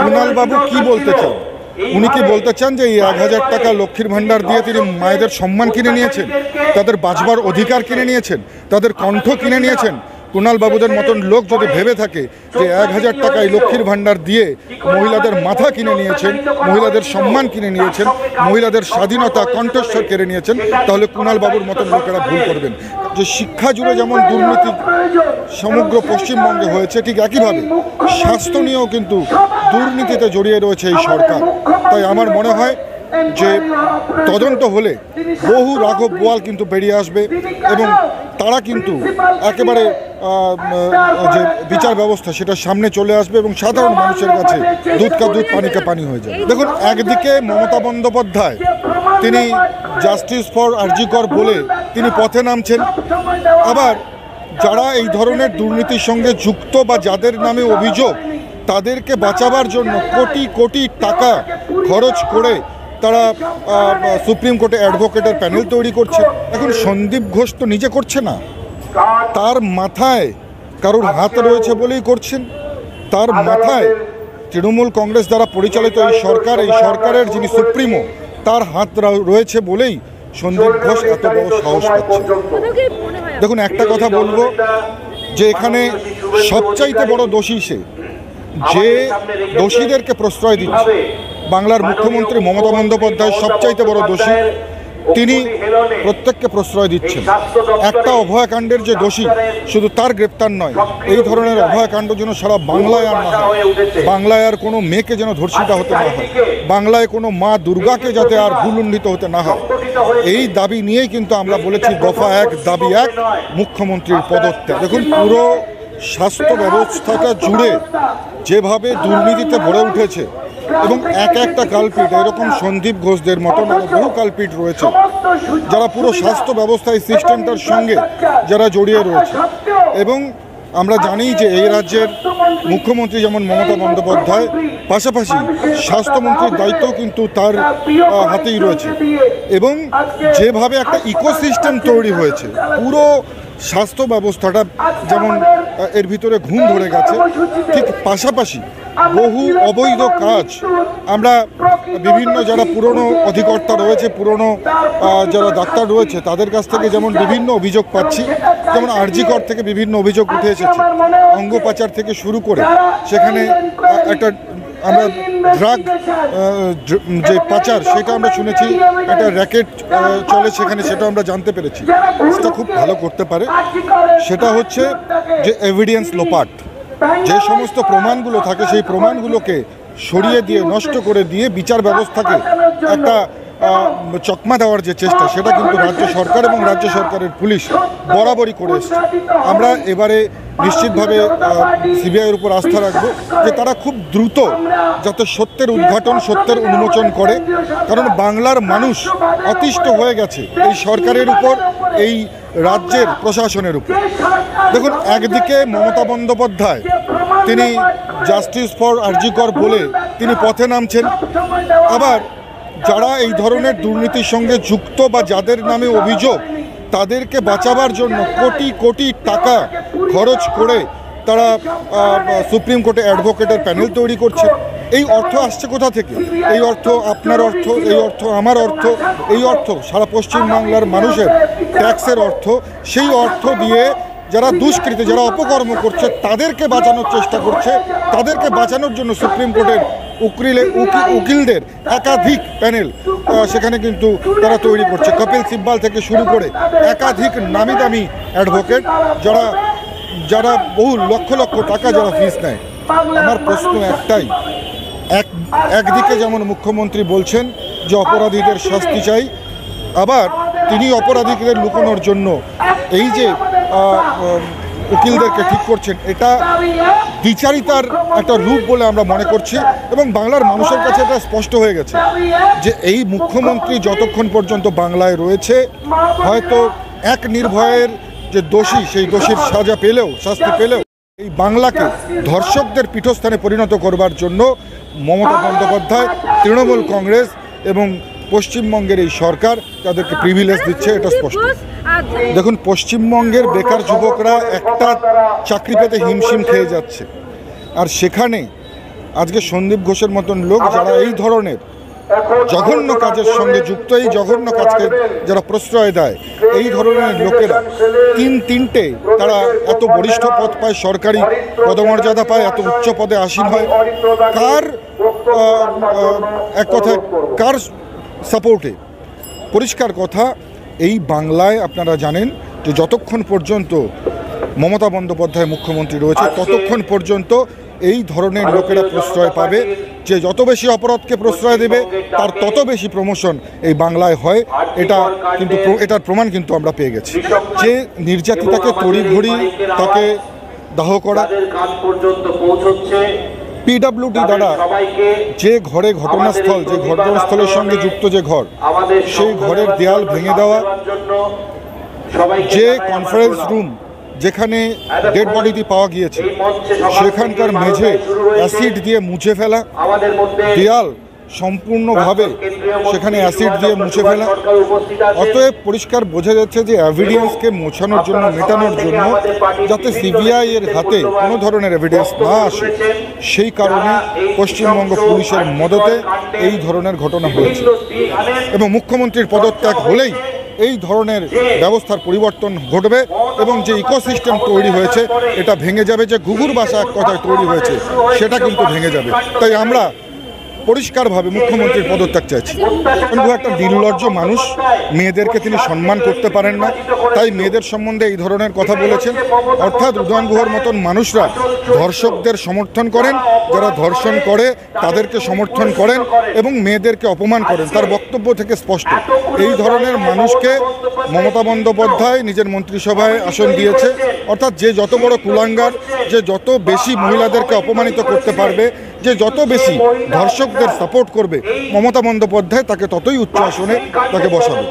কুণাল বাবু কি বলতে চান? উনি কি বলতে চান যে এই 1000 টাকা লক্ষ্মীর ভাণ্ডার দিয়ে তিনি মায়েদের সম্মান কিনে নিয়েছেন, তাদের বাঁচবার অধিকার কিনে নিয়েছেন, তাদের কণ্ঠ কিনে নিয়েছেন? কুণাল বাবুদের মতন লোক যদি ভেবে থাকে যে 1000 টাকায় লক্ষ্মীর ভাণ্ডার দিয়ে মহিলাদের মাথা কিনে নিয়েছেন, মহিলাদের সম্মান কিনে নিয়েছেন, মহিলাদের স্বাধীনতা কণ্ঠস্বর কেড়ে নিয়েছেন, তাহলে কুণাল বাবুর মতন লোকেরা ভুল করবেন। যে শিক্ষা জুড়ে যেমন দুর্নীতি সমগ্র পশ্চিমবঙ্গে হয়েছে, ঠিক একইভাবে স্বাস্থ্য নিয়েও কিন্তু দুর্নীতিতে জড়িয়ে রয়েছে এই সরকার। তাই আমার মনে হয় যে তদন্ত হলে বহু রাঘব বোয়াল কিন্তু বেরিয়ে আসবে এবং তারা কিন্তু একেবারে যে বিচার ব্যবস্থা সেটা সামনে চলে আসবে এবং সাধারণ মানুষের কাছে দুধ কা দুধ পানি কা পানি হয়ে যাবে। দেখুন, একদিকে মমতা বন্দ্যোপাধ্যায় তিনি জাস্টিস ফর আরজি কর বলে তিনি পথে নামছেন, আবার যারা এই ধরনের দুর্নীতির সঙ্গে যুক্ত বা যাদের নামে অভিযোগ তাদেরকে বাঁচাবার জন্য কোটি কোটি টাকা খরচ করে তারা সুপ্রিম কোর্টে অ্যাডভোকেটের প্যানেল তৈরি করছে। এখন সন্দীপ ঘোষ তো নিজে করছে না, তার মাথায় কারোর হাত রয়েছে বলেই করছেন। তার মাথায় তৃণমূল কংগ্রেস দ্বারা পরিচালিত এই সরকারের যিনি সুপ্রিমো তার হাত রয়েছে বলেই সন্দীপ ঘোষ এত বড় সাহস পাচ্ছে। দেখুন, একটা কথা বলবো যে এখানে সবচাইতে বড় দোষী সে, যে দোষীদেরকে প্রশ্রয় দিচ্ছে। বাংলার মুখ্যমন্ত্রী মমতা বন্দ্যোপাধ্যায় সবচাইতে বড় দোষী, তিনি প্রত্যেককে প্রশ্রয় দিচ্ছেন। একটা অভয়াকাণ্ডের যে দোষী, শুধু তার গ্রেপ্তার নয়, এই ধরনের অভয়াকাণ্ড যেন সারা বাংলায় আর না হয়, বাংলায় আর কোনো মেয়েকে যেন ধর্ষিতা হতে না হয়, বাংলায় কোনো মা দুর্গাকে যাতে আর ভুলুণ্ঠিত হতে না হয়, এই দাবি নিয়েই কিন্তু আমরা বলেছি দফা 1 দাবি 1 মুখ্যমন্ত্রীর পদত্যাগ। দেখুন, পুরো স্বাস্থ্য ব্যবস্থাটা জুড়ে যেভাবে দুর্নীতিতে ভরে উঠেছে এবং একটা কালপিট, এরকম সন্দীপ ঘোষদের মতন আরও বহু কালপিট রয়েছে যারা পুরো স্বাস্থ্য ব্যবস্থা এই সিস্টেমটার সঙ্গে যারা জড়িয়ে রয়েছে। এবং আমরা জানি যে এই রাজ্যের মুখ্যমন্ত্রী যেমন মমতা বন্দ্যোপাধ্যায়, পাশাপাশি স্বাস্থ্যমন্ত্রীর দায়িত্ব কিন্তু তার হাতেই রয়েছে। এবং যেভাবে একটা ইকোসিস্টেম তৈরি হয়েছে, পুরো স্বাস্থ্য ব্যবস্থাটা যেমন এর ভিতরে ঘুম ধরে গেছে, ঠিক পাশাপাশি বহু অবৈধ কাজ আমরা বিভিন্ন যারা পুরনো অধিকর্তা রয়েছে, পুরনো যারা ডাক্তার রয়েছে তাদের কাছ থেকে যেমন বিভিন্ন অভিযোগ পাচ্ছি, যেমন আরজি কর থেকে বিভিন্ন অভিযোগ উঠে এসেছে, অঙ্গ পাচার থেকে শুরু করে সেখানে একটা আমরা ড্রাগ যে পাচার সেটা আমরা শুনেছি, একটা র্যাকেট চলে সেখানে, সেটা আমরা জানতে পেরেছি। সেটা খুব ভালো করতে পারে, সেটা হচ্ছে যে এভিডেন্স লোপাট, যে সমস্ত প্রমাণগুলো থাকে সেই প্রমাণগুলোকে সরিয়ে দিয়ে নষ্ট করে দিয়ে বিচার ব্যবস্থাকে একটা চকমা দেওয়ার যে চেষ্টা, সেটা কিন্তু রাজ্য সরকার এবং রাজ্য সরকারের পুলিশ বরাবরই করে এসছে। আমরা এবারে নিশ্চিতভাবে সিবিআইয়ের উপর আস্থা রাখবো যে তারা খুব দ্রুত যাতে সত্যের উদ্ঘাটন, সত্যের উন্মোচন করে, কারণ বাংলার মানুষ অতিষ্ঠ হয়ে গেছে এই সরকারের উপর, এই রাজ্যের প্রশাসনের উপর। দেখুন, একদিকে মমতা বন্দ্যোপাধ্যায় তিনি জাস্টিস ফর আরজি কর বলে তিনি পথে নামছেন, আবার যারা এই ধরনের দুর্নীতির সঙ্গে যুক্ত বা যাদের নামে অভিযোগ তাদেরকে বাঁচাবার জন্য কোটি কোটি টাকা খরচ করে তারা সুপ্রিম কোর্টে অ্যাডভোকেটের প্যানেল তৈরি করছে। এই অর্থ আসছে কোথা থেকে? এই অর্থ আপনার অর্থ, এই অর্থ আমার অর্থ, এই অর্থ সারা পশ্চিমবাংলার মানুষের ট্যাক্সের অর্থ। সেই অর্থ দিয়ে যারা দুষ্কৃতী, যারা অপকর্ম করছে তাদেরকে বাঁচানোর চেষ্টা করছে, তাদেরকে বাঁচানোর জন্য সুপ্রিম কোর্টের উকিলদের একাধিক প্যানেল সেখানে কিন্তু তারা তৈরি করছে। কপিল সিব্বাল থেকে শুরু করে একাধিক নামি দামি অ্যাডভোকেট যারা বহু লক্ষ লক্ষ টাকা যারা ফিস নেয়। আমার প্রশ্ন একটাই, একদিকে যেমন মুখ্যমন্ত্রী বলছেন যে অপরাধীদের শাস্তি চাই, আবার তিনি অপরাধীদের লুকানোর জন্য এই যে উকিলদেরকে ঠিক করছেন, এটা দ্বিচারিতার একটা রূপ বলে আমরা মনে করছি। এবং বাংলার মানুষের কাছে এটা স্পষ্ট হয়ে গেছে যে এই মুখ্যমন্ত্রী যতক্ষণ পর্যন্ত বাংলায় রয়েছে, হয়তো এক নির্ভয়ের যে দোষী, সেই দোষীর সাজা পেলেও, শাস্তি পেলেও, এই বাংলাকে ধর্ষকদের পীঠস্থানে পরিণত করবার জন্য মমতা বন্দ্যোপাধ্যায়, তৃণমূল কংগ্রেস এবং পশ্চিমবঙ্গের এই সরকার তাদেরকে প্রিভিলেজ দিচ্ছে, এটা স্পষ্ট। দেখুন, পশ্চিমবঙ্গের বেকার যুবকরা একটা চাকরি পেতে হিমশিম খেয়ে যাচ্ছে, আর সেখানে আজকে সন্দীপ ঘোষের মতন লোক যারা এই ধরনের জঘন্য কাজের সঙ্গে যুক্ত, এই জঘন্য কাজকে যারা প্রশ্রয় দেয়, এই ধরনের লোকেরা তিনটে তারা এত বরিষ্ঠ পদ পায়, সরকারি পদমর্যাদা পায়, এত উচ্চ পদে আসীন হয়, কার এক কথায় কার সাপোর্টে? পরিষ্কার কথা, এই বাংলায় আপনারা জানেন যে যতক্ষণ পর্যন্ত মমতা বন্দ্যোপাধ্যায় মুখ্যমন্ত্রী রয়েছে ততক্ষণ পর্যন্ত এই ধরনের লোকেরা প্রশ্রয় পাবে। যে যত বেশি অপরাধকে প্রশ্রয় দেবে তার তত বেশি প্রমোশন এই বাংলায় হয়। এটার প্রমাণ কিন্তু আমরা পেয়ে গেছি। যে নির্যাতিতাকে তড়িঘড়ি তাকে দাহ করা, পিডব্লিউডি দ্বারা যে ঘরে ঘটনাস্থল, যে ঘটনাস্থলের সঙ্গে যুক্ত যে ঘর, সেই ঘরের দেয়াল ভেঙে দেওয়া, যে কনফারেন্স রুম যেখানে ডেড বডিটি পাওয়া গিয়েছে সেখানকার মেঝে অ্যাসিড দিয়ে মুছে ফেলা, দেয়াল সম্পূর্ণভাবে সেখানে অ্যাসিড দিয়ে মুছে ফেলা। অতএব পরিষ্কার বোঝা যাচ্ছে যে এভিডেন্সকে মোছানোর জন্য, মেটানোর জন্য, যাতে সিবিআই এর হাতে কোনো ধরনের এভিডেন্স না আসে, সেই কারণে পশ্চিমবঙ্গ পুলিশের মদতে এই ধরনের ঘটনা হয়েছে। এবং মুখ্যমন্ত্রীর পদত্যাগ হলেই এই ধরনের ব্যবস্থার পরিবর্তন ঘটবে এবং যে ইকোসিস্টেম তৈরি হয়েছে এটা ভেঙে যাবে। যে ঘুঘুর বাসা এক কথায় তৈরি হয়েছে সেটা কিন্তু ভেঙে যাবে। তাই আমরা পরিষ্কারভাবে মুখ্যমন্ত্রীর পদত্যাগ চাইছি। কিন্তু একটা নির্লজ্জ মানুষ, মেয়েদেরকে তিনি সম্মান করতে পারেন না, তাই মেয়েদের সম্বন্ধে এই ধরনের কথা বলেছেন। অর্থাৎ উদয়ন গুহর মতন মানুষরা ধর্ষকদের সমর্থন করেন, যারা ধর্ষণ করে তাদেরকে সমর্থন করেন এবং মেয়েদেরকে অপমান করেন। তার বক্তব্য থেকে স্পষ্ট। এই ধরনের মানুষকে মমতা বন্দ্যোপাধ্যায় নিজের মন্ত্রিসভায় আসন দিয়েছে। অর্থাৎ যে যত বড় কুলাঙ্গার, যে যত বেশি মহিলাদেরকে অপমানিত করতে পারবে, যে যত বেশি ধর্ষকদের সাপোর্ট করবে, মমতা বন্দ্যোপাধ্যায় তাকে ততই উচ্চ আসনে তাকে বসাবে।